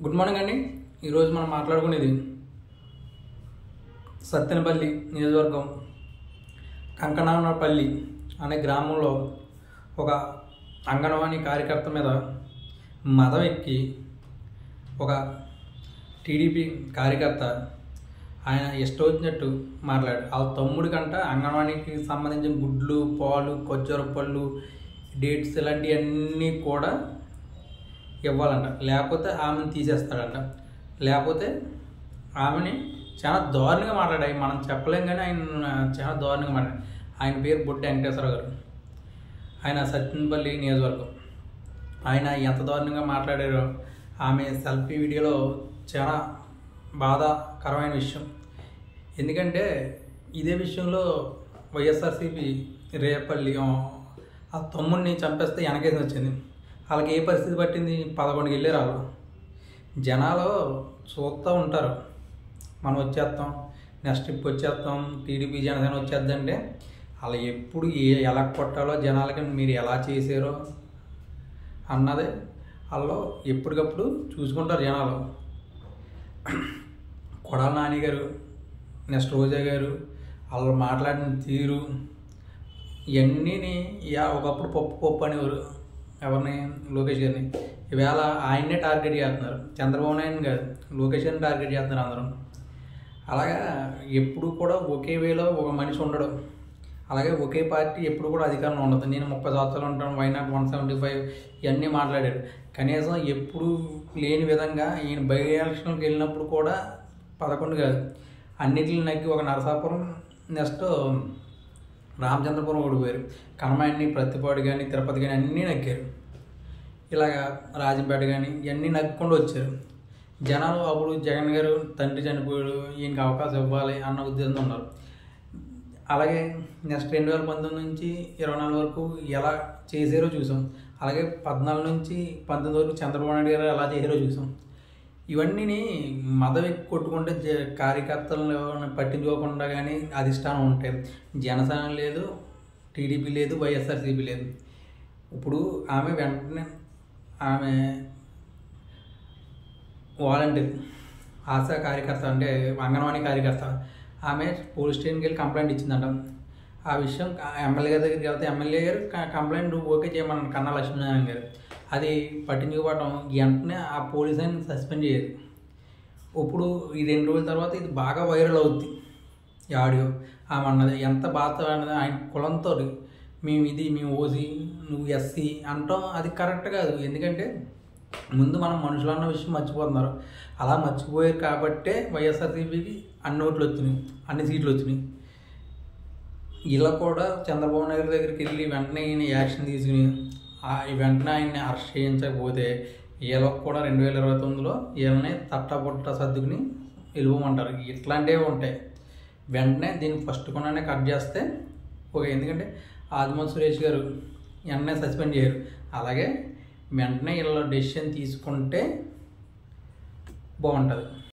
Good morning అండి. ఈరోజు మనం మాట్లాడుకునేది సత్తెనపల్లి నియోజకవర్గం కంకనానపల్లి అనే గ్రామంలో ఒక అంగన్వాడీ కార్యకర్త మీద మదం ఎక్కి ఒక టీడీపీ కార్యకర్త ఆయన ఇష్టం వచ్చినట్టు మాట్లాడాడు. వాళ్ళ తమ్ముడి కంట అంగన్వాడీకి సంబంధించిన గుడ్లు, పాలు, ఖర్జూర పళ్ళు, డేట్స్ ఇలాంటివన్నీ కూడా ఇవ్వాలంట, లేకపోతే ఆమెను తీసేస్తాడంట, లేకపోతే ఆమెని చాలా దారుణంగా మాట్లాడాయి. మనం చెప్పలేం కానీ ఆయన చాలా దారుణంగా మాట్లాడాడు. ఆయన పేరు బొడ్డి వెంకటేశ్వరరావు గారు. ఆయన సత్తెనపల్లి నియోజకవర్గం. ఆయన ఎంత దారుణంగా మాట్లాడారో ఆమె సెల్ఫీ వీడియోలో చాలా బాధాకరమైన విషయం. ఎందుకంటే ఇదే విషయంలో వైఎస్ఆర్సీపీ రేపల్లి ఆ తమ్ముడిని చంపేస్తే వెనకేసి వచ్చింది. వాళ్ళకి ఏ పరిస్థితి పట్టింది? 11కి వెళ్ళారు. వాళ్ళు జనాలు చూస్తూ ఉంటారు, మనం వచ్చేస్తాం, నెక్స్ట్ ట్రిప్ వచ్చేస్తాం, టీడీపీ జనసేన వచ్చేద్దంటే వాళ్ళు ఎప్పుడు ఎలా కొట్టాలో జనాలకి మీరు ఎలా చేశారో అన్నది వాళ్ళు ఎప్పటికప్పుడు చూసుకుంటారు జనాలు. కొడాల నాని గారు, నెక్స్ట్ రోజా గారు, వాళ్ళు మాట్లాడిన తీరు ఇవన్నీ ఒకప్పుడు పప్పు అనేవారు. ఎవరిని? లోకేష్ గారిని. ఈవేళ ఆయన్నే టార్గెట్ చేస్తున్నారు. చంద్రబాబు నాయుడు గారు లోకేష్ గారిని టార్గెట్ చేస్తున్నారు అందరం. అలాగా ఎప్పుడు కూడా ఒకే వేలో ఒక మనిషి ఉండడు. అలాగే ఒకే పార్టీ ఎప్పుడు కూడా అధికారంలో ఉండదు. నేను 30 సంవత్సరాలు ఉంటాను, వైనాట్ 175 ఇవన్నీ మాట్లాడారు. కనీసం ఎప్పుడు లేని విధంగా ఈయన బై ఎలక్షన్కి వెళ్ళినప్పుడు కూడా 11 కాదు, అన్నిటిని నగ్గి ఒక నరసాపురం, నెక్స్ట్ రామచంద్రపురం ఓడిపోయారు. కనమాయన్ని, ప్రతిపాడు కానీ, తిరుపతి కానీ అన్నీ నగ్గారు. ఇలాగా రాజంపేట కానీ ఇవన్నీ నగ్గుకుండా వచ్చారు జనాలు. అప్పుడు జగన్ గారు తండ్రి చనిపోయాడు, ఈయనకి అవకాశం ఇవ్వాలి అన్న ఉద్దేశంతో ఉన్నారు. అలాగే నెక్స్ట్ 2019 నుంచి 24 వరకు ఎలా చేసారో చూసాం. అలాగే 14 నుంచి 19 వరకు చంద్రబాబు నాయుడు గారు ఎలా చేసారో చూసాం. ఇవన్నీ మదం ఎక్కి కొట్టుకుంటే కార్యకర్తలను పట్టించుకోకుండా కానీ అధిష్టానం ఉంటే జనసేన లేదు, టీడీపీ లేదు, వైఎస్ఆర్సీపీ లేదు. ఇప్పుడు ఆమె వెంటనే ఆమె వాలంటీర్ ఆశా కార్యకర్త అంటే అంగన్వాడీ కార్యకర్త ఆమె పోలీస్ స్టేషన్కి వెళ్ళి కంప్లైంట్ ఇచ్చిందంట. ఆ విషయం ఎమ్మెల్యే గారి దగ్గరికి వెళ్తే ఎమ్మెల్యే గారు కంప్లైంట్ ఓకే చేయమన్నాను కన్నా లక్ష్మీనారాయణ గారు. అది పట్టించుకోవడం వెంటనే ఆ పోలీస్ ఆయన సస్పెండ్ చేయదు. ఇప్పుడు ఈ 2 రోజుల తర్వాత ఇది బాగా వైరల్ అవుద్ది ఈ ఆడియో. ఆమె అన్నది ఎంత బాధ అన్నది, ఆయన కులంతో మేము ఇది, మేము ఓసీ, నువ్వు ఎస్సీ అంటాం, అది కరెక్ట్ కాదు. ఎందుకంటే ముందు మనం మనుషులు అన్న విషయం మర్చిపోతున్నారు. అలా మర్చిపోయారు కాబట్టే వైఎస్ఆర్సీపీకి అన్ని ఓట్లు వచ్చినాయి, అన్ని సీట్లు వచ్చినాయి. ఇలా కూడా చంద్రబాబు నాయుడు దగ్గరికి వెళ్ళి వెంటనే ఈయన యాక్షన్ తీసుకుని వెంటనే ఆయన్ని అరెస్ట్ చేయించకపోతే వీళ్ళకి కూడా 2029లో వీళ్ళని తట్టబుట్ట సర్దుకుని వెళ్ళిపోమంటారు. ఇట్లాంటివి ఉంటాయి. వెంటనే దీన్ని ఫస్ట్ కొననే కట్ చేస్తే ఓకే. ఎందుకంటే ఆదిమూలపు సురేష్ గారు వెంటనే సస్పెండ్ చేయరు. అలాగే వెంటనే వీళ్ళ డెసిషన్ తీసుకుంటే బాగుంటుంది.